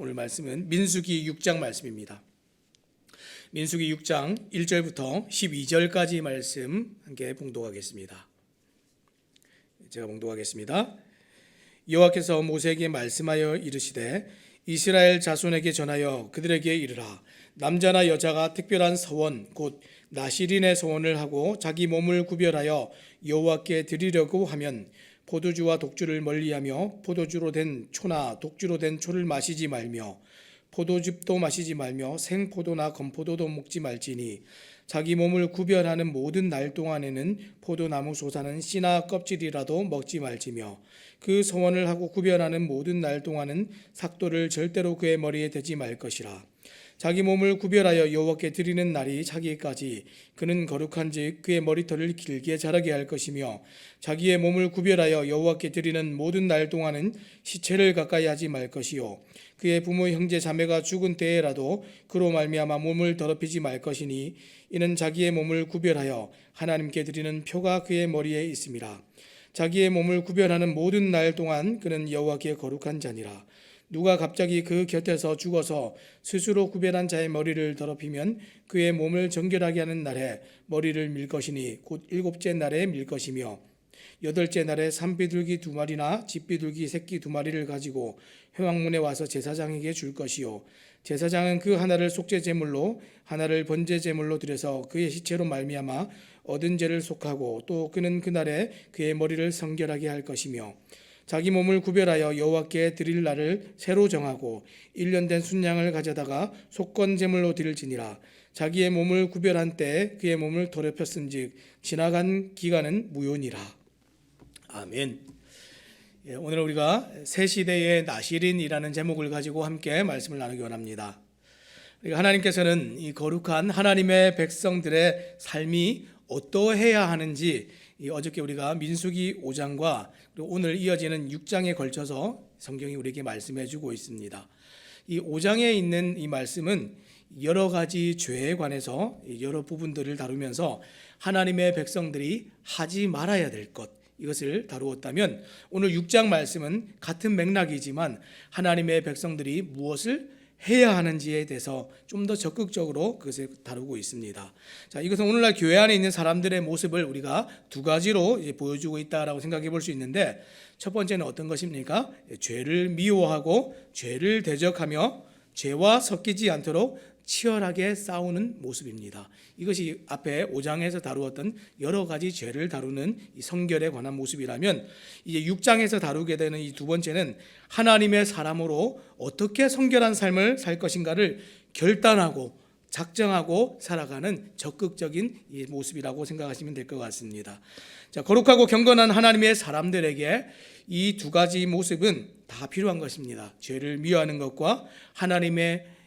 오늘 말씀은 민수기 6장 말씀입니다. 민수기 6장 1절부터 12절까지 말씀 함께 봉독하겠습니다. 제가 봉독하겠습니다. 여호와께서 모세에게 말씀하여 이르시되 이스라엘 자손에게 전하여 그들에게 이르라. 남자나 여자가 특별한 서원 곧 나시린의 서원을 하고 자기 몸을 구별하여 여호와께 드리려고 하면 포도주와 독주를 멀리하며 포도주로 된 초나 독주로 된 초를 마시지 말며 포도즙도 마시지 말며 생포도나 건포도도 먹지 말지니 자기 몸을 구별하는 모든 날 동안에는 포도나무 솟아는 씨나 껍질이라도 먹지 말지며 그 서원을 하고 구별하는 모든 날 동안은 삭도를 절대로 그의 머리에 대지 말 것이라. 자기 몸을 구별하여 여호와께 드리는 날이 차기까지 그는 거룩한즉 그의 머리털을 길게 자라게 할 것이며 자기의 몸을 구별하여 여호와께 드리는 모든 날 동안은 시체를 가까이 하지 말 것이요 그의 부모 형제 자매가 죽은 때에라도 그로 말미암아 몸을 더럽히지 말 것이니 이는 자기의 몸을 구별하여 하나님께 드리는 표가 그의 머리에 있음이라. 자기의 몸을 구별하는 모든 날 동안 그는 여호와께 거룩한 자니라. 누가 갑자기 그 곁에서 죽어서 스스로 구별한 자의 머리를 더럽히면 그의 몸을 정결하게 하는 날에 머리를 밀 것이니 곧 일곱째 날에 밀 것이며 여덟째 날에 산비둘기 2마리나 집비둘기 새끼 2마리를 가지고 회막문에 와서 제사장에게 줄 것이요 제사장은 그 하나를 속죄제물로 하나를 번제제물로 드려서 그의 시체로 말미암아 얻은 죄를 속하고 또 그는 그날에 그의 머리를 성결하게 할 것이며 자기 몸을 구별하여 여호와께 드릴 날을 새로 정하고 1년 된 순양을 가져다가 속건제물로 드릴지니라. 자기의 몸을 구별한 때에 그의 몸을 더럽혔은즉 지나간 기간은 무효니라. 아멘. 오늘 우리가 새 시대의 나시린이라는 제목을 가지고 함께 말씀을 나누기 원합니다. 하나님께서는 이 거룩한 하나님의 백성들의 삶이 어떠해야 하는지 어저께 우리가 민수기 5장과 그리고 오늘 이어지는 6장에 걸쳐서 성경이 우리에게 말씀해 주고 있습니다. 이 5장에 있는 이 말씀은 여러 가지 죄에 관해서 여러 부분들을 다루면서 하나님의 백성들이 하지 말아야 될 것 이것을 다루었다면 오늘 6장 말씀은 같은 맥락이지만 하나님의 백성들이 무엇을 해야 하는지에 대해서 좀 더 적극적으로 그것을 다루고 있습니다. 자, 이것은 오늘날 교회 안에 있는 사람들의 모습을 우리가 두 가지로 보여주고 있다라고 생각해 볼 수 있는데 첫 번째는 어떤 것입니까? 죄를 미워하고 죄를 대적하며 죄와 섞이지 않도록 치열하게 싸우는 모습입니다. 이것이 앞에 5장에서 다루었던 여러 가지 죄를 다루는 이 성결에 관한 모습이라면 이제 6장에서 다루게 되는 이 두 번째는 하나님의 사람으로 어떻게 성결한 삶을 살 것인가를 결단하고 작정하고 살아가는 적극적인 이 모습이라고 생각하시면 될 것 같습니다. 자, 거룩하고 경건한 하나님의 사람들에게 이 두 가지 모습은 다 필요한 것입니다. 죄를 미워하는 것과 하나님의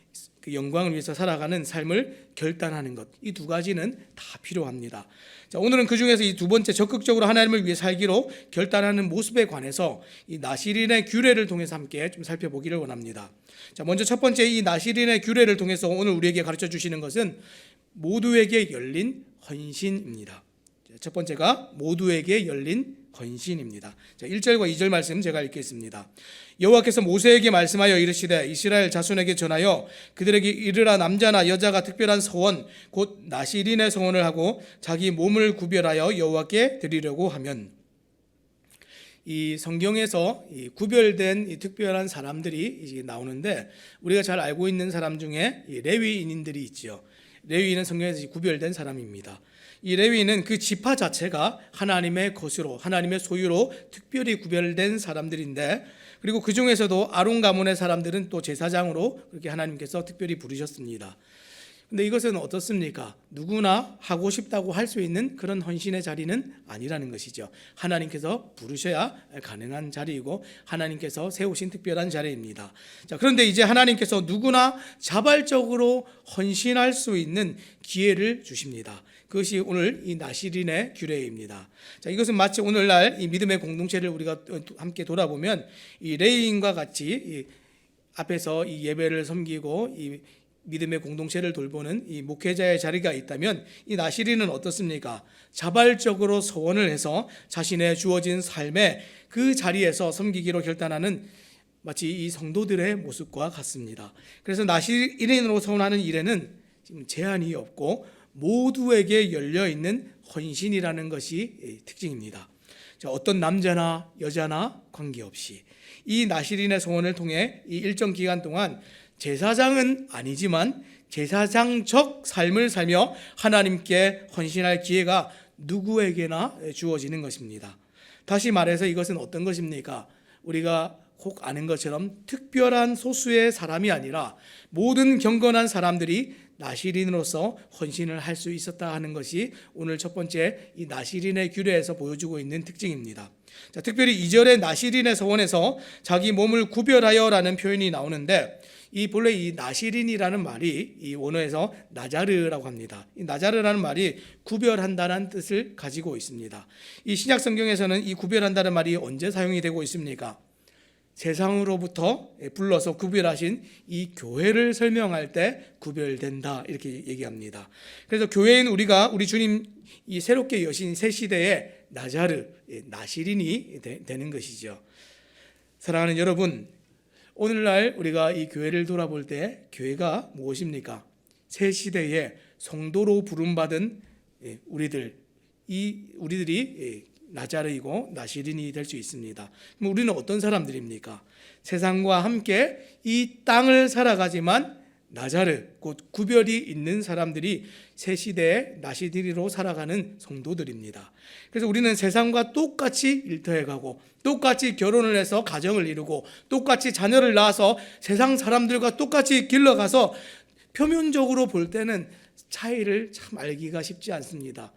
그 영광을 위해서 살아가는 삶을 결단하는 것, 이 두 가지는 다 필요합니다. 자, 오늘은 그 중에서 이 두 번째 적극적으로 하나님을 위해 살기로 결단하는 모습에 관해서 이 나시린의 규례를 통해서 함께 좀 살펴보기를 원합니다. 자, 먼저 첫 번째 이 나시린의 규례를 통해서 오늘 우리에게 가르쳐 주시는 것은 모두에게 열린 헌신입니다. 첫 번째가 모두에게 열린 헌신입니다. 자, 1절과 2절 말씀 제가 읽겠습니다. 여호와께서 모세에게 말씀하여 이르시되 이스라엘 자손에게 전하여 그들에게 이르라. 남자나 여자가 특별한 서원 곧 나시린의 서원을 하고 자기 몸을 구별하여 여호와께 드리려고 하면, 이 성경에서 이 구별된 이 특별한 사람들이 나오는데 우리가 잘 알고 있는 사람 중에 이 레위인들이 있죠. 레위인은 성경에서 구별된 사람입니다. 이 레위인은 그 지파 자체가 하나님의 것으로 하나님의 소유로 특별히 구별된 사람들인데, 그리고 그 중에서도 아론 가문의 사람들은 또 제사장으로 그렇게 하나님께서 특별히 부르셨습니다. 근데 이것은 어떻습니까? 누구나 하고 싶다고 할 수 있는 그런 헌신의 자리는 아니라는 것이죠. 하나님께서 부르셔야 가능한 자리이고 하나님께서 세우신 특별한 자리입니다. 자, 그런데 이제 하나님께서 누구나 자발적으로 헌신할 수 있는 기회를 주십니다. 그것이 오늘 이 나시린의 규례입니다. 자, 이것은 마치 오늘날 이 믿음의 공동체를 우리가 함께 돌아보면 이 레위인과 같이 이 앞에서 이 예배를 섬기고 이 믿음의 공동체를 돌보는 이 목회자의 자리가 있다면 이 나시린은 어떻습니까? 자발적으로 서원을 해서 자신의 주어진 삶에 그 자리에서 섬기기로 결단하는 마치 이 성도들의 모습과 같습니다. 그래서 나시린으로 서원하는 일에는 지금 제한이 없고 모두에게 열려 있는 헌신이라는 것이 특징입니다. 어떤 남자나 여자나 관계없이 이 나시린의 소원을 통해 이 일정 기간 동안 제사장은 아니지만 제사장적 삶을 살며 하나님께 헌신할 기회가 누구에게나 주어지는 것입니다. 다시 말해서 이것은 어떤 것입니까? 우리가 꼭 아는 것처럼 특별한 소수의 사람이 아니라 모든 경건한 사람들이 나시린으로서 헌신을 할 수 있었다 하는 것이 오늘 첫 번째 이 나시린의 규례에서 보여주고 있는 특징입니다. 특별히 2절의 나시린의 서원에서 자기 몸을 구별하여라는 표현이 나오는데 본래 이 나시린이라는 말이 이 원어에서 나자르라고 합니다. 이 나자르라는 말이 구별한다는 뜻을 가지고 있습니다. 이 신약 성경에서는 이 구별한다는 말이 언제 사용이 되고 있습니까? 세상으로부터 불러서 구별하신 이 교회를 설명할 때 구별된다 이렇게 얘기합니다. 그래서 교회인 우리 주님 이 새롭게 여신 새 시대의 나자르, 나시린이 되는 것이죠. 사랑하는 여러분, 오늘날 우리가 이 교회를 돌아볼 때 교회가 무엇입니까? 새 시대의 성도로 부름받은 우리들이 나자르이고 나시린이 될 수 있습니다. 그럼 우리는 어떤 사람들입니까? 세상과 함께 이 땅을 살아가지만 나자르, 곧 구별이 있는 사람들이 새 시대의 나시린으로 살아가는 성도들입니다. 그래서 우리는 세상과 똑같이 일터해가고 똑같이 결혼을 해서 가정을 이루고 똑같이 자녀를 낳아서 세상 사람들과 똑같이 길러가서 표면적으로 볼 때는 차이를 참 알기가 쉽지 않습니다.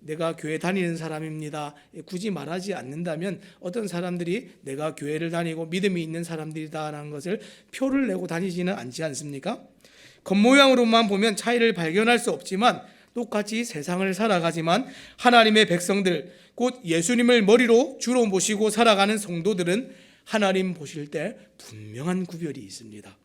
내가 교회 다니는 사람입니다. 굳이 말하지 않는다면 어떤 사람들이 내가 교회를 다니고 믿음이 있는 사람들이다라는 것을 표를 내고 다니지는 않지 않습니까? 겉모양으로만 보면 차이를 발견할 수 없지만 똑같이 세상을 살아가지만 하나님의 백성들, 곧 예수님을 머리로 주로 모시고 살아가는 성도들은 하나님 보실 때 분명한 구별이 있습니다.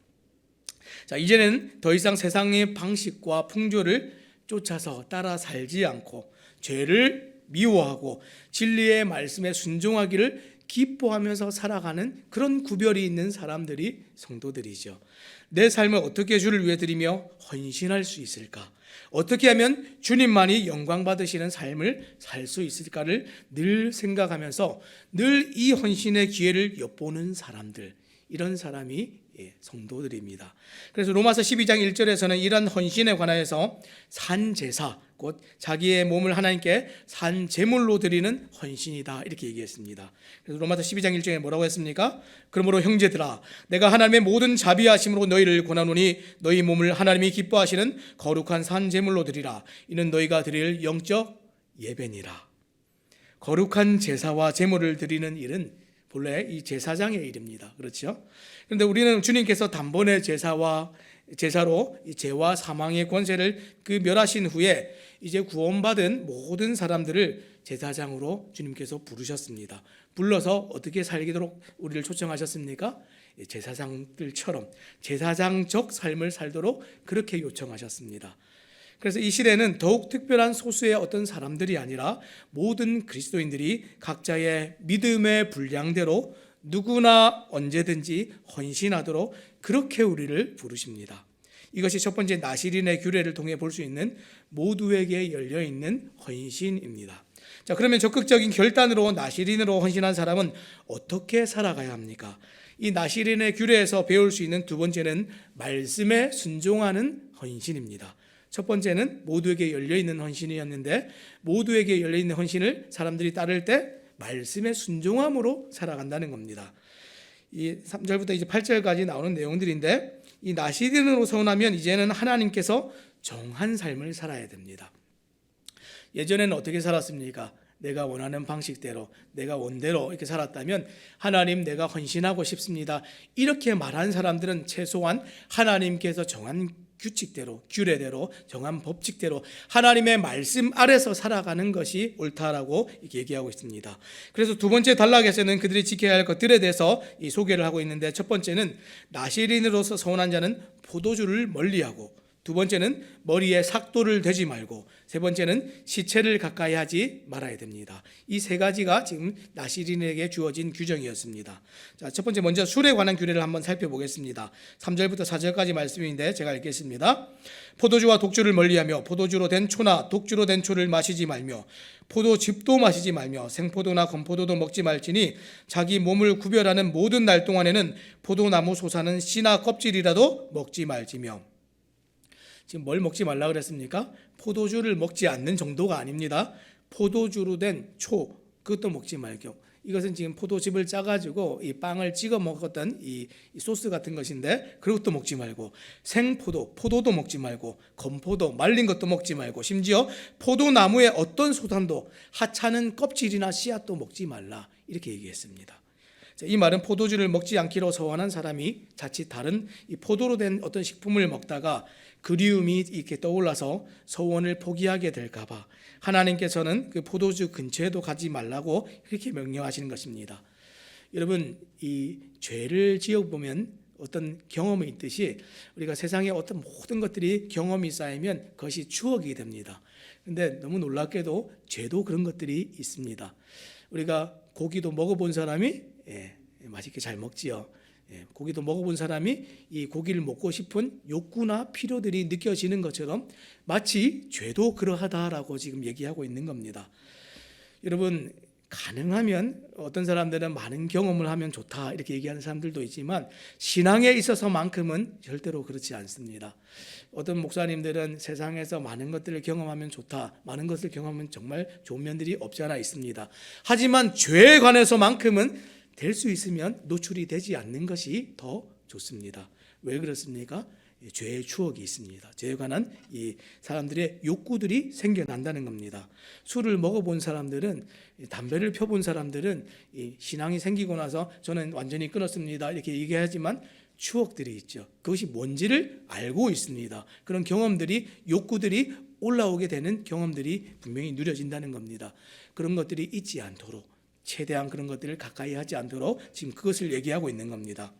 이제는 더 이상 세상의 방식과 풍조를 쫓아서 따라 살지 않고 죄를 미워하고 진리의 말씀에 순종하기를 기뻐하면서 살아가는 그런 구별이 있는 사람들이 성도들이죠. 내 삶을 어떻게 주를 위해 드리며 헌신할 수 있을까? 어떻게 하면 주님만이 영광 받으시는 삶을 살 수 있을까를 늘 생각하면서 늘 이 헌신의 기회를 엿보는 사람들, 이런 사람이 성도들입니다. 그래서 로마서 12장 1절에서는 이런 헌신에 관하여서 산제사, 곧 자기의 몸을 하나님께 산제물로 드리는 헌신이다 이렇게 얘기했습니다. 그래서 로마서 12장 1절에 뭐라고 했습니까? 그러므로 형제들아, 내가 하나님의 모든 자비하심으로 너희를 권하노니 너희 몸을 하나님이 기뻐하시는 거룩한 산제물로 드리라. 이는 너희가 드릴 영적 예배니라. 거룩한 제사와 제물을 드리는 일은 본래 이 제사장의 일입니다. 그렇죠? 그런데 우리는 주님께서 단번에 제사로 이 죄와 사망의 권세를 멸하신 후에 이제 구원받은 모든 사람들을 제사장으로 주님께서 부르셨습니다. 불러서 어떻게 살도록 우리를 초청하셨습니까? 제사장들처럼 제사장적 삶을 살도록 그렇게 요청하셨습니다. 그래서 이 시대는 더욱 특별한 소수의 어떤 사람들이 아니라 모든 그리스도인들이 각자의 믿음의 분량대로 누구나 언제든지 헌신하도록 그렇게 우리를 부르십니다. 이것이 첫 번째 나시린의 규례를 통해 볼 수 있는 모두에게 열려있는 헌신입니다. 그러면 적극적인 결단으로 나시린으로 헌신한 사람은 어떻게 살아가야 합니까? 이 나시린의 규례에서 배울 수 있는 두 번째는 말씀에 순종하는 헌신입니다. 첫 번째는 모두에게 열려있는 헌신이었는데 모두에게 열려있는 헌신을 사람들이 따를 때 말씀에 순종함으로 살아간다는 겁니다. 이 3절부터 이제 8절까지 나오는 내용들인데 이 나시린으로 서원하면 이제는 하나님께서 정한 삶을 살아야 됩니다. 예전에는 어떻게 살았습니까? 내가 원하는 방식대로 내가 원대로 이렇게 살았다면 하나님 내가 헌신하고 싶습니다. 이렇게 말한 사람들은 최소한 하나님께서 정한 규칙대로 규례대로 정한 법칙대로 하나님의 말씀 아래서 살아가는 것이 옳다라고 얘기하고 있습니다. 그래서 두 번째 단락에서는 그들이 지켜야 할 것들에 대해서 소개를 하고 있는데 첫 번째는 나시린으로서 서원한 자는 포도주를 멀리하고 두 번째는 머리에 삭도를 대지 말고, 세 번째는 시체를 가까이 하지 말아야 됩니다. 이 세 가지가 지금 나시린에게 주어진 규정이었습니다. 자, 첫 번째 먼저 술에 관한 규례를 한번 살펴보겠습니다. 3절부터 4절까지 말씀인데 제가 읽겠습니다. 포도주와 독주를 멀리하며 포도주로 된 초나 독주로 된 초를 마시지 말며 포도즙도 마시지 말며 생포도나 건포도도 먹지 말지니 자기 몸을 구별하는 모든 날 동안에는 포도나무 솟아는 씨나 껍질이라도 먹지 말지며. 지금 뭘 먹지 말라 그랬습니까? 포도주를 먹지 않는 정도가 아닙니다. 포도주로 된 초, 그것도 먹지 말고, 이것은 지금 포도즙을 짜가지고 이 빵을 찍어 먹었던 이 소스 같은 것인데 그것도 먹지 말고, 생포도, 포도도 먹지 말고, 건포도, 말린 것도 먹지 말고, 심지어 포도나무의 어떤 소산도 하찮은 껍질이나 씨앗도 먹지 말라, 이렇게 얘기했습니다. 이 말은 포도주를 먹지 않기로 서원한 사람이 자칫 다른 이 포도로 된 어떤 식품을 먹다가 그리움이 이렇게 떠올라서 서원을 포기하게 될까봐 하나님께서는 그 포도주 근처에도 가지 말라고 그렇게 명령하시는 것입니다. 여러분, 이 죄를 지어보면 어떤 경험이 있듯이 우리가 세상에 어떤 모든 것들이 경험이 쌓이면 그것이 추억이 됩니다. 그런데 너무 놀랍게도 죄도 그런 것들이 있습니다. 우리가 고기도 먹어본 사람이 맛있게 잘 먹지요. 고기도 먹어본 사람이 이 고기를 먹고 싶은 욕구나 필요들이 느껴지는 것처럼 마치 죄도 그러하다라고 지금 얘기하고 있는 겁니다. 여러분, 가능하면 어떤 사람들은 많은 경험을 하면 좋다 이렇게 얘기하는 사람들도 있지만 신앙에 있어서만큼은 절대로 그렇지 않습니다. 어떤 목사님들은 세상에서 많은 것들을 경험하면 좋다, 많은 것을 경험하면 정말 좋은 면들이 없지 않아 있습니다. 하지만 죄에 관해서만큼은 될 수 있으면 노출이 되지 않는 것이 더 좋습니다. 왜 그렇습니까? 죄의 추억이 있습니다. 죄에 관한 이 사람들의 욕구들이 생겨난다는 겁니다. 술을 먹어본 사람들은, 담배를 펴본 사람들은 이 신앙이 생기고 나서 저는 완전히 끊었습니다 이렇게 얘기하지만 추억들이 있죠. 그것이 뭔지를 알고 있습니다. 그런 경험들이, 욕구들이 올라오게 되는 경험들이 분명히 누려진다는 겁니다. 그런 것들이 있지 않도록 최대한 그런 것들을 가까이 하지 않도록 지금 그것을 얘기하고 있는 겁니다.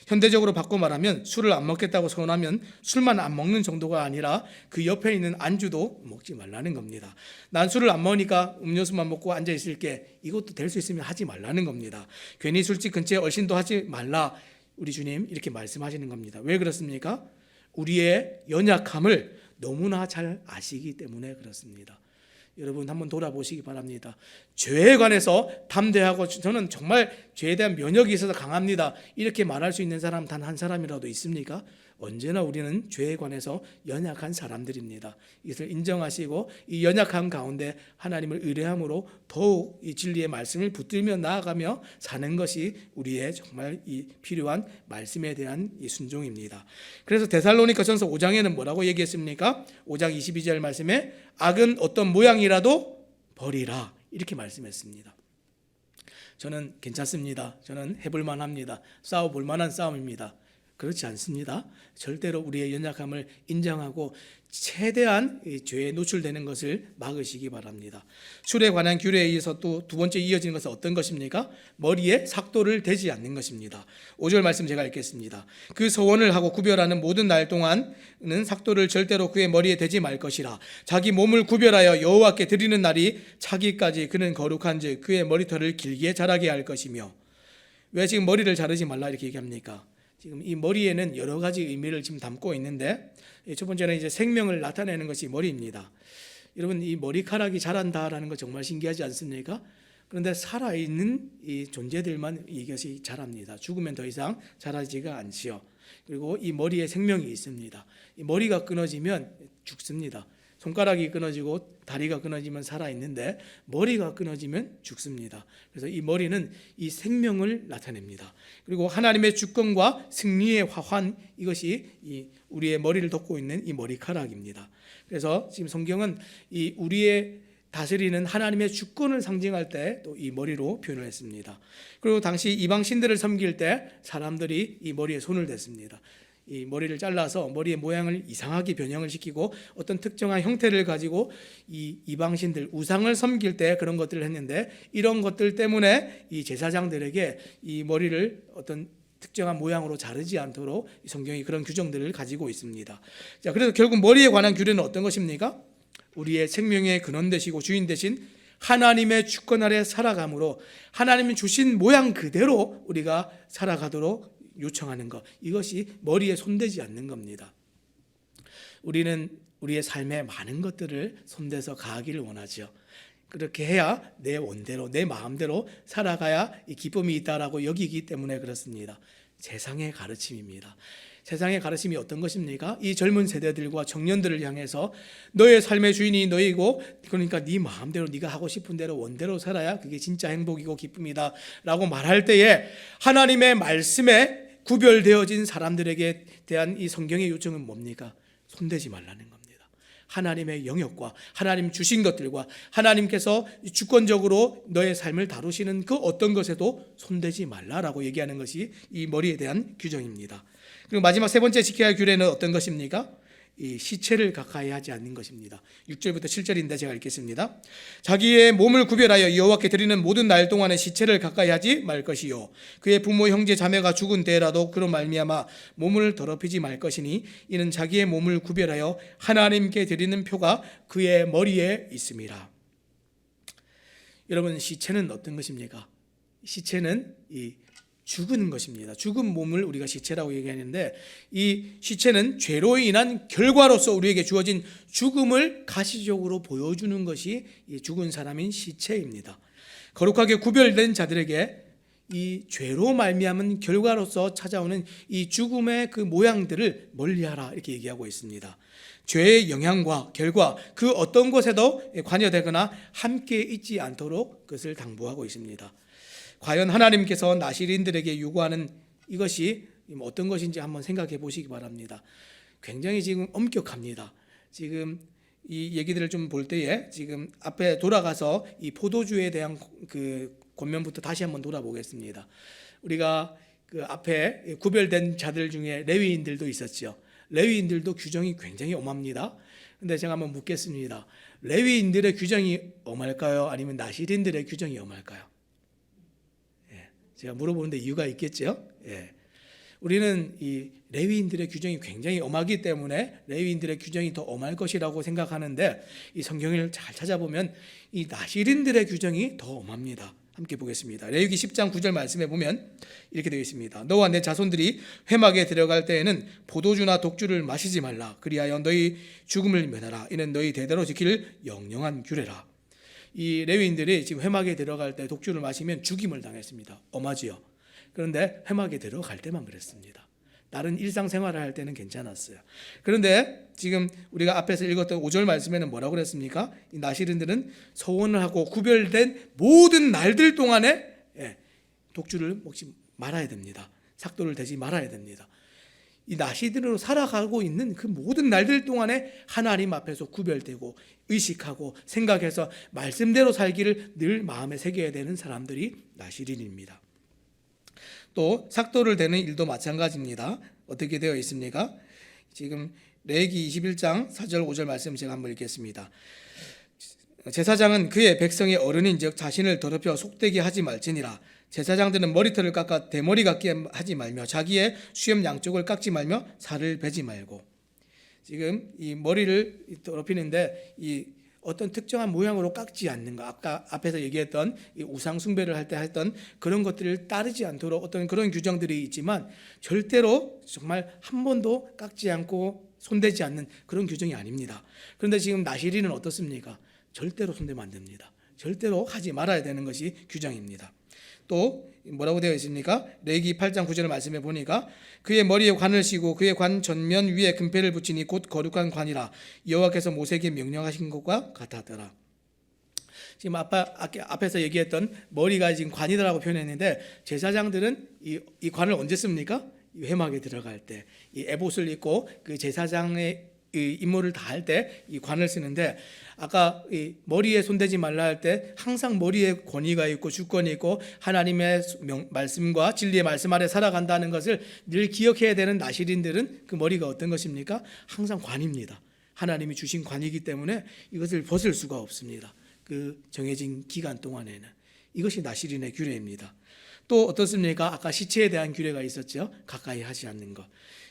현대적으로 바꿔 말하면 술을 안 먹겠다고 선언하면 술만 안 먹는 정도가 아니라 그 옆에 있는 안주도 먹지 말라는 겁니다. 난 술을 안 먹으니까 음료수만 먹고 앉아 있을게, 이것도 될 수 있으면 하지 말라는 겁니다. 괜히 술집 근처에 얼씬도 하지 말라, 우리 주님 이렇게 말씀하시는 겁니다. 왜 그렇습니까? 우리의 연약함을 너무나 잘 아시기 때문에 그렇습니다. 여러분 한번 돌아보시기 바랍니다. 죄에 관해서 담대하고 저는 정말 죄에 대한 면역이 있어서 강합니다 이렇게 말할 수 있는 사람 단 한 사람이라도 있습니까? 언제나 우리는 죄에 관해서 연약한 사람들입니다. 이것을 인정하시고 이 연약함 가운데 하나님을 의뢰함으로 더욱 이 진리의 말씀을 붙들며 나아가며 사는 것이 우리의 정말 이 필요한 말씀에 대한 이 순종입니다. 그래서 데살로니가전서 5장에는 뭐라고 얘기했습니까? 5장 22절 말씀에 악은 어떤 모양이라도 버리라 이렇게 말씀했습니다. 저는 괜찮습니다. 저는 해볼 만합니다. 싸워볼 만한 싸움입니다. 그렇지 않습니다. 절대로 우리의 연약함을 인정하고 최대한 죄에 노출되는 것을 막으시기 바랍니다. 술에 관한 규례에 의해서 또 두 번째 이어지는 것은 어떤 것입니까? 머리에 삭도를 대지 않는 것입니다. 5절 말씀 제가 읽겠습니다. 그 서원을 하고 구별하는 모든 날 동안은 삭도를 절대로 그의 머리에 대지 말 것이라. 자기 몸을 구별하여 여호와께 드리는 날이 차기까지 그는 거룩한즉 그의 머리털을 길게 자라게 할 것이며. 왜 지금 머리를 자르지 말라 이렇게 얘기합니까? 지금 이 머리에는 여러 가지 의미를 지금 담고 있는데 첫 번째는 이제 생명을 나타내는 것이 머리입니다. 여러분 이 머리카락이 자란다라는 거 정말 신기하지 않습니까? 그런데 살아있는 이 존재들만 이것이 자랍니다. 죽으면 더 이상 자라지가 않지요. 그리고 이 머리에 생명이 있습니다. 이 머리가 끊어지면 죽습니다. 손가락이 끊어지고 다리가 끊어지면 살아있는데 머리가 끊어지면 죽습니다. 그래서 이 머리는 이 생명을 나타냅니다. 그리고 하나님의 주권과 승리의 화환, 이것이 이 우리의 머리를 덮고 있는 이 머리카락입니다. 그래서 지금 성경은 이 우리의 다스리는 하나님의 주권을 상징할 때 또 이 머리로 표현을 했습니다. 그리고 당시 이방 신들을 섬길 때 사람들이 이 머리에 손을 댔습니다. 이 머리를 잘라서 머리의 모양을 이상하게 변형을 시키고 어떤 특정한 형태를 가지고 이 이방신들 우상을 섬길 때 그런 것들을 했는데 이런 것들 때문에 이 제사장들에게 이 머리를 어떤 특정한 모양으로 자르지 않도록 성경이 그런 규정들을 가지고 있습니다. 자, 그래서 결국 머리에 관한 규례는 어떤 것입니까? 우리의 생명의 근원 되시고 주인 되신 하나님의 주권 아래 살아감으로 하나님이 주신 모양 그대로 우리가 살아가도록 요청하는 것, 이것이 머리에 손대지 않는 겁니다. 우리는 우리의 삶에 많은 것들을 손대서 가기를 원하죠. 그렇게 해야 내 원대로 내 마음대로 살아가야 이 기쁨이 있다라고 여기기 때문에 그렇습니다. 세상의 가르침입니다. 세상의 가르침이 어떤 것입니까? 이 젊은 세대들과 청년들을 향해서 너의 삶의 주인이 너이고 그러니까 네 마음대로 네가 하고 싶은 대로 원대로 살아야 그게 진짜 행복이고 기쁨이다 라고 말할 때에 하나님의 말씀에 구별되어진 사람들에게 대한 이 성경의 요청은 뭡니까? 손대지 말라는 겁니다. 하나님의 영역과 하나님 주신 것들과 하나님께서 주권적으로 너의 삶을 다루시는 그 어떤 것에도 손대지 말라라고 얘기하는 것이 이 머리에 대한 규정입니다. 그리고 마지막 세 번째 지켜야 할 규례는 어떤 것입니까? 이 시체를 가까이 하지 않는 것입니다. 6절부터 7절인데 제가 읽겠습니다. 자기의 몸을 구별하여 여호와께 드리는 모든 날 동안에 시체를 가까이 하지 말 것이요 그의 부모 형제 자매가 죽은 때라도 그로 말미암아 몸을 더럽히지 말 것이니 이는 자기의 몸을 구별하여 하나님께 드리는 표가 그의 머리에 있음이라. 여러분, 시체는 어떤 것입니까? 시체는 이 죽은 것입니다. 죽은 몸을 우리가 시체라고 얘기하는데 이 시체는 죄로 인한 결과로서 우리에게 주어진 죽음을 가시적으로 보여주는 것이 이 죽은 사람인 시체입니다. 거룩하게 구별된 자들에게 이 죄로 말미암은 결과로서 찾아오는 이 죽음의 그 모양들을 멀리하라 이렇게 얘기하고 있습니다. 죄의 영향과 결과 그 어떤 것에도 관여되거나 함께 있지 않도록 그것을 당부하고 있습니다. 과연 하나님께서 나시린들에게 요구하는 이것이 어떤 것인지 한번 생각해 보시기 바랍니다. 굉장히 지금 엄격합니다. 지금 이 얘기들을 좀 볼 때에 지금 앞에 돌아가서 이 포도주에 대한 그 권면부터 다시 한번 돌아보겠습니다. 우리가 그 앞에 구별된 자들 중에 레위인들도 있었죠. 레위인들도 규정이 굉장히 엄합니다. 근데 제가 한번 묻겠습니다. 레위인들의 규정이 엄할까요? 아니면 나시린들의 규정이 엄할까요? 제가 물어보는데 이유가 있겠죠. 우리는 이 레위인들의 규정이 굉장히 엄하기 때문에 레위인들의 규정이 더 엄할 것이라고 생각하는데 이 성경을 잘 찾아보면 이 나시린들의 규정이 더 엄합니다. 함께 보겠습니다. 레위기 10장 9절 말씀에 보면 이렇게 되어 있습니다. 너와 내 자손들이 회막에 들어갈 때에는 포도주나 독주를 마시지 말라. 그리하여 너희 죽음을 면하라. 이는 너희 대대로 지킬 영영한 규례라. 이 레위인들이 지금 회막에 들어갈 때 독주를 마시면 죽임을 당했습니다. 엄하지요. 그런데 회막에 들어갈 때만 그랬습니다. 다른 일상생활을 할 때는 괜찮았어요. 그런데 지금 우리가 앞에서 읽었던 5절 말씀에는 뭐라고 그랬습니까? 이 나시린들은 서원을 하고 구별된 모든 날들 동안에 독주를 먹지 말아야 됩니다. 삭도를 대지 말아야 됩니다. 이 나시린으로 살아가고 있는 그 모든 날들 동안에 하나님 앞에서 구별되고 의식하고 생각해서 말씀대로 살기를 늘 마음에 새겨야 되는 사람들이 나시린입니다. 또 삭도를 대는 일도 마찬가지입니다. 어떻게 되어 있습니까? 지금 레위기 21장 4절 5절 말씀 제가 한번 읽겠습니다. 제사장은 그의 백성의 어른인즉 자신을 더럽혀 속되게 하지 말지니라. 제사장들은 머리털을 깎아 대머리 같게 하지 말며 자기의 수염 양쪽을 깎지 말며 살을 베지 말고. 지금 이 머리를 더럽히는데 이 어떤 특정한 모양으로 깎지 않는 것, 아까 앞에서 얘기했던 이 우상 숭배를 할 때 했던 그런 것들을 따르지 않도록 어떤 그런 규정들이 있지만 절대로 정말 한 번도 깎지 않고 손대지 않는 그런 규정이 아닙니다. 그런데 지금 나시린은 어떻습니까? 절대로 손대면 안 됩니다. 절대로 하지 말아야 되는 것이 규정입니다. 또 뭐라고 되어 있습니까? 레위기 8장 9절 말씀에 보니까 그의 머리에 관을 씌고 그의 관 전면 위에 금패를 붙이니 곧 거룩한 관이라 여호와께서 모세에게 명령하신 것과 같았더라. 지금 앞에서 얘기했던 머리가 지금 관이다라고 표현했는데 제사장들은 이 관을 언제 씁니까? 이 회막에 들어갈 때 이 에봇을 입고 그 제사장의 이 임무를 다 할 때 이 관을 쓰는데 아까 이 머리에 손대지 말라 할 때 항상 머리에 권위가 있고 주권이 있고 하나님의 말씀과 진리의 말씀 아래 살아간다는 것을 늘 기억해야 되는 나시린들은 그 머리가 어떤 것입니까? 항상 관입니다. 하나님이 주신 관이기 때문에 이것을 벗을 수가 없습니다. 그 정해진 기간 동안에는 이것이 나시린의 규례입니다. 또 어떻습니까? 아까 시체에 대한 규례가 있었죠. 가까이 하지 않는 것.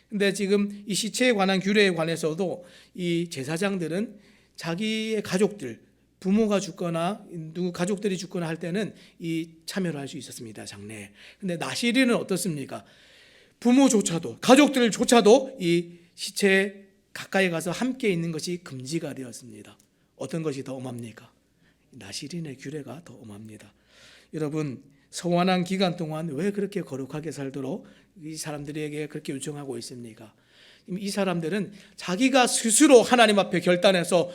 근데 지금 이 시체에 관한 규례에 관해서도 이 제사장들은 자기의 가족들, 부모가 죽거나 누구 가족들이 죽거나 할 때는 이 참여를 할 수 있었습니다. 장례에. 근데 나시린은 어떻습니까? 부모조차도, 가족들조차도 이 시체에 가까이 가서 함께 있는 것이 금지가 되었습니다. 어떤 것이 더 엄합니까? 나시린의 규례가 더 엄합니다. 여러분, 서원한 기간 동안 왜 그렇게 거룩하게 살도록 이 사람들에게 그렇게 요청하고 있습니까? 이 사람들은 자기가 스스로 하나님 앞에 결단해서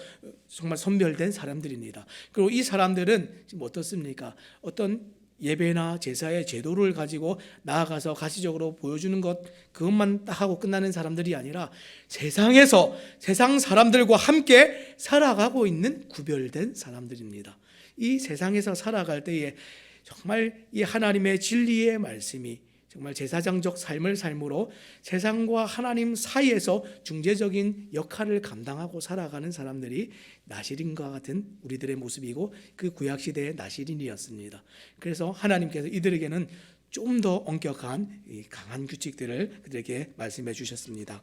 정말 선별된 사람들입니다. 그리고 이 사람들은 지금 어떻습니까? 어떤 예배나 제사의 제도를 가지고 나아가서 가시적으로 보여주는 것, 그것만 딱 하고 끝나는 사람들이 아니라 세상에서 세상 사람들과 함께 살아가고 있는 구별된 사람들입니다. 이 세상에서 살아갈 때에 정말 이 하나님의 진리의 말씀이 정말 제사장적 삶을 삶으로 세상과 하나님 사이에서 중재적인 역할을 감당하고 살아가는 사람들이 나시린과 같은 우리들의 모습이고, 그 구약시대의 나시린이었습니다. 그래서 하나님께서 이들에게는 좀 더 엄격한 강한 규칙들을 그들에게 말씀해 주셨습니다.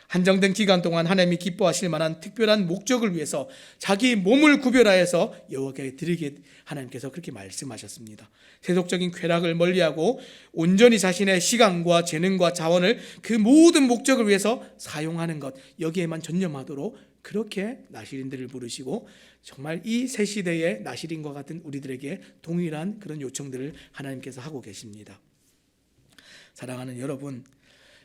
한정된 기간 동안 하나님이 기뻐하실 만한 특별한 목적을 위해서 자기 몸을 구별하여서 여호와께 드리게 하나님께서 그렇게 말씀하셨습니다. 세속적인 쾌락을 멀리하고 온전히 자신의 시간과 재능과 자원을 그 모든 목적을 위해서 사용하는 것, 여기에만 전념하도록 그렇게 나시린들을 부르시고, 정말 이 새 시대의 나시린과 같은 우리들에게 동일한 그런 요청들을 하나님께서 하고 계십니다. 사랑하는 여러분,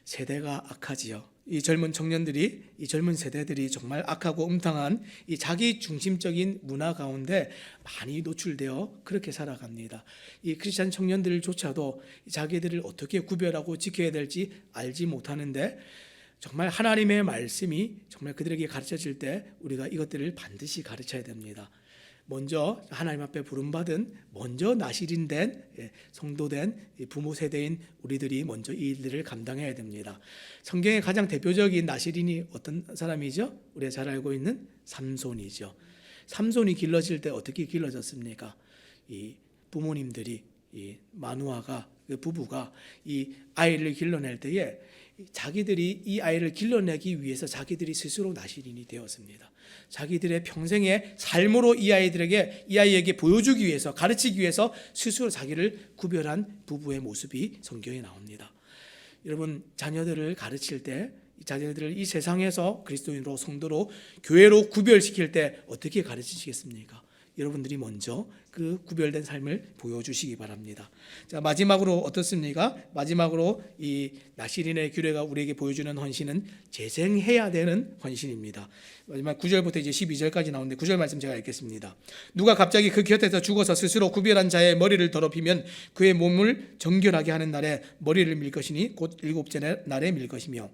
세대가 악하지요. 이 젊은 청년들이, 이 젊은 세대들이 정말 악하고 음탕한 이 자기 중심적인 문화 가운데 많이 노출되어 그렇게 살아갑니다. 이 크리스찬 청년들조차도 자기들을 어떻게 구별하고 지켜야 될지 알지 못하는데, 정말 하나님의 말씀이 정말 그들에게 가르쳐질 때 우리가 이것들을 반드시 가르쳐야 됩니다. 먼저 하나님 앞에 부름받은 먼저 나시린된 성도된 부모 세대인 우리들이 먼저 이 일들을 감당해야 됩니다. 성경의 가장 대표적인 나시린이 어떤 사람이죠? 우리가 잘 알고 있는 삼손이죠. 삼손이 길러질 때 어떻게 길러졌습니까? 이 부모님들이, 이 마누아가, 그 부부가 이 아이를 길러낼 때에 자기들이 이 아이를 길러내기 위해서 자기들이 스스로 나시린이 되었습니다. 자기들의 평생의 삶으로 이 아이에게 보여주기 위해서, 가르치기 위해서 스스로 자기를 구별한 부부의 모습이 성경에 나옵니다. 여러분, 자녀들을 가르칠 때, 자녀들을 이 세상에서 그리스도인으로, 성도로, 교회로 구별시킬 때 어떻게 가르치시겠습니까? 여러분들이 먼저 그 구별된 삶을 보여주시기 바랍니다. 자, 마지막으로 어떻습니까? 마지막으로 이 나시린의 규례가 우리에게 보여주는 헌신은 재생해야 되는 헌신입니다. 마지막 9절부터 이제 12절까지 나오는데 9절 말씀 제가 읽겠습니다. 누가 갑자기 그 곁에서 죽어서 스스로 구별한 자의 머리를 더럽히면 그의 몸을 정결하게 하는 날에 머리를 밀 것이니 곧 일곱째 날에 밀 것이며,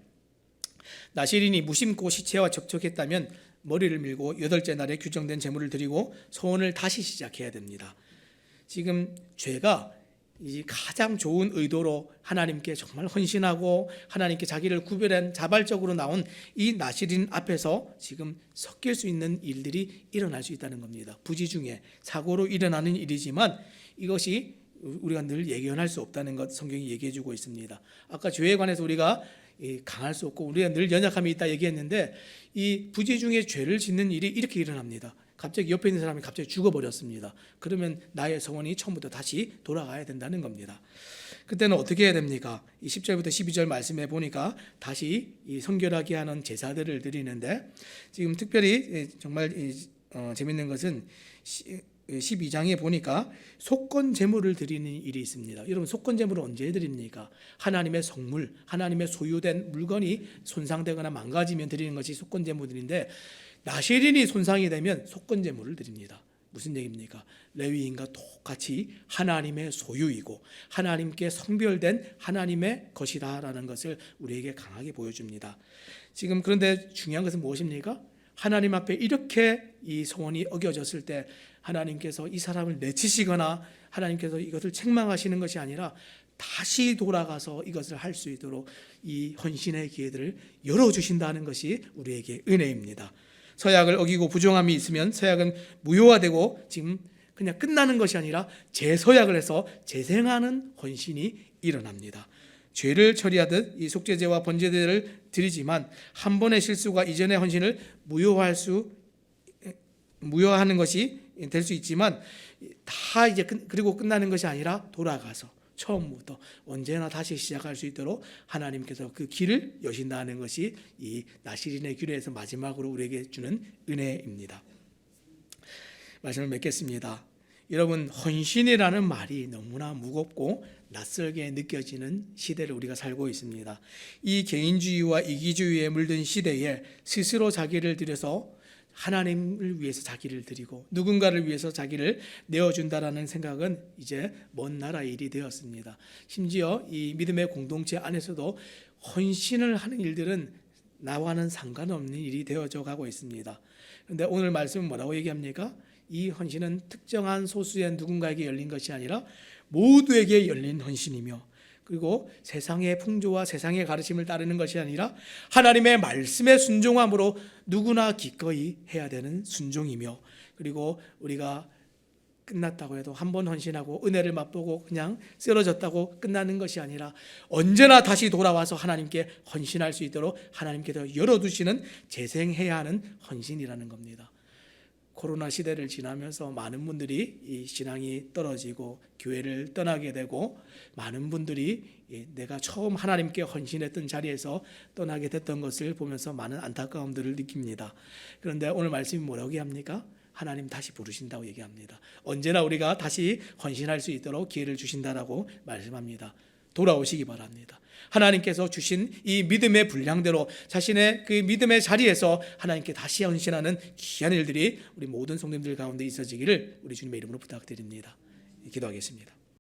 나시린이 무심코 시체와 접촉했다면 머리를 밀고 여덟째 날에 규정된 제물을 드리고 소원을 다시 시작해야 됩니다. 지금 죄가 이 가장 좋은 의도로 하나님께 정말 헌신하고 하나님께 자기를 구별한 자발적으로 나온 이 나시린 앞에서 지금 섞일 수 있는 일들이 일어날 수 있다는 겁니다. 부지 중에 사고로 일어나는 일이지만 이것이 우리가 늘 예견할 수 없다는 것 성경이 얘기해 주고 있습니다. 아까 죄에 관해서 우리가 강할 수 없고 우리가 늘 연약함이 있다 얘기했는데, 이 부지 중에 죄를 짓는 일이 이렇게 일어납니다. 갑자기 옆에 있는 사람이 갑자기 죽어버렸습니다. 그러면 나의 소원이 처음부터 다시 돌아가야 된다는 겁니다. 그때는 어떻게 해야 됩니까? 이 10절부터 12절 말씀해 보니까 다시 이 성결하게 하는 제사들을 드리는데, 지금 특별히 정말 재밌는 것은 12장에 보니까 속건 제물을 드리는 일이 있습니다. 여러분, 속건 제물을 언제 드립니까? 하나님의 성물, 하나님의 소유된 물건이 손상되거나 망가지면 드리는 것이 속건 제물인데, 나시린이 손상이 되면 속건 제물을 드립니다. 무슨 얘기입니까? 레위인과 똑같이 하나님의 소유이고 하나님께 성별된 하나님의 것이다라는 것을 우리에게 강하게 보여줍니다. 지금 그런데 중요한 것은 무엇입니까? 하나님 앞에 이렇게 이 소원이 어겨졌을 때 하나님께서 이 사람을 내치시거나 하나님께서 이것을 책망하시는 것이 아니라 다시 돌아가서 이것을 할 수 있도록 이 헌신의 기회들을 열어주신다는 것이 우리에게 은혜입니다. 서약을 어기고 부정함이 있으면 서약은 무효화되고 지금 그냥 끝나는 것이 아니라 재서약을 해서 재생하는 헌신이 일어납니다. 죄를 처리하듯 이 속죄제와 번제제를 드리지만 한 번의 실수가 이전의 헌신을 무효하는 것이 될 수 있지만 다 이제 그리고 끝나는 것이 아니라 돌아가서 처음부터 언제나 다시 시작할 수 있도록 하나님께서 그 길을 여신다는 것이 이 나시린의 규례에서 마지막으로 우리에게 주는 은혜입니다. 말씀을 맺겠습니다. 여러분, 헌신이라는 말이 너무나 무겁고 낯설게 느껴지는 시대를 우리가 살고 있습니다. 이 개인주의와 이기주의에 물든 시대에 스스로 자기를 들여서 하나님을 위해서 자기를 드리고 누군가를 위해서 자기를 내어준다라는 생각은 이제 먼 나라의 일이 되었습니다. 심지어 이 믿음의 공동체 안에서도 헌신을 하는 일들은 나와는 상관없는 일이 되어져 가고 있습니다. 그런데 오늘 말씀은 뭐라고 얘기합니까? 이 헌신은 특정한 소수의 누군가에게 열린 것이 아니라 모두에게 열린 헌신이며, 그리고 세상의 풍조와 세상의 가르침을 따르는 것이 아니라 하나님의 말씀에 순종함으로 누구나 기꺼이 해야 되는 순종이며, 그리고 우리가 끝났다고 해도 한 번 헌신하고 은혜를 맛보고 그냥 쓰러졌다고 끝나는 것이 아니라 언제나 다시 돌아와서 하나님께 헌신할 수 있도록 하나님께서 열어두시는 재생해야 하는 헌신이라는 겁니다. 코로나 시대를 지나면서 많은 분들이 이 신앙이 떨어지고 교회를 떠나게 되고, 많은 분들이 내가 처음 하나님께 헌신했던 자리에서 떠나게 됐던 것을 보면서 많은 안타까움들을 느낍니다. 그런데 오늘 말씀이 뭐라고 얘기합니까? 하나님 다시 부르신다고 얘기합니다. 언제나 우리가 다시 헌신할 수 있도록 기회를 주신다라고 말씀합니다. 돌아오시기 바랍니다. 하나님께서 주신 이 믿음의 분량대로 자신의 그 믿음의 자리에서 하나님께 다시 헌신하는 귀한 일들이 우리 모든 성도님들 가운데 있어지기를 우리 주님의 이름으로 부탁드립니다. 기도하겠습니다.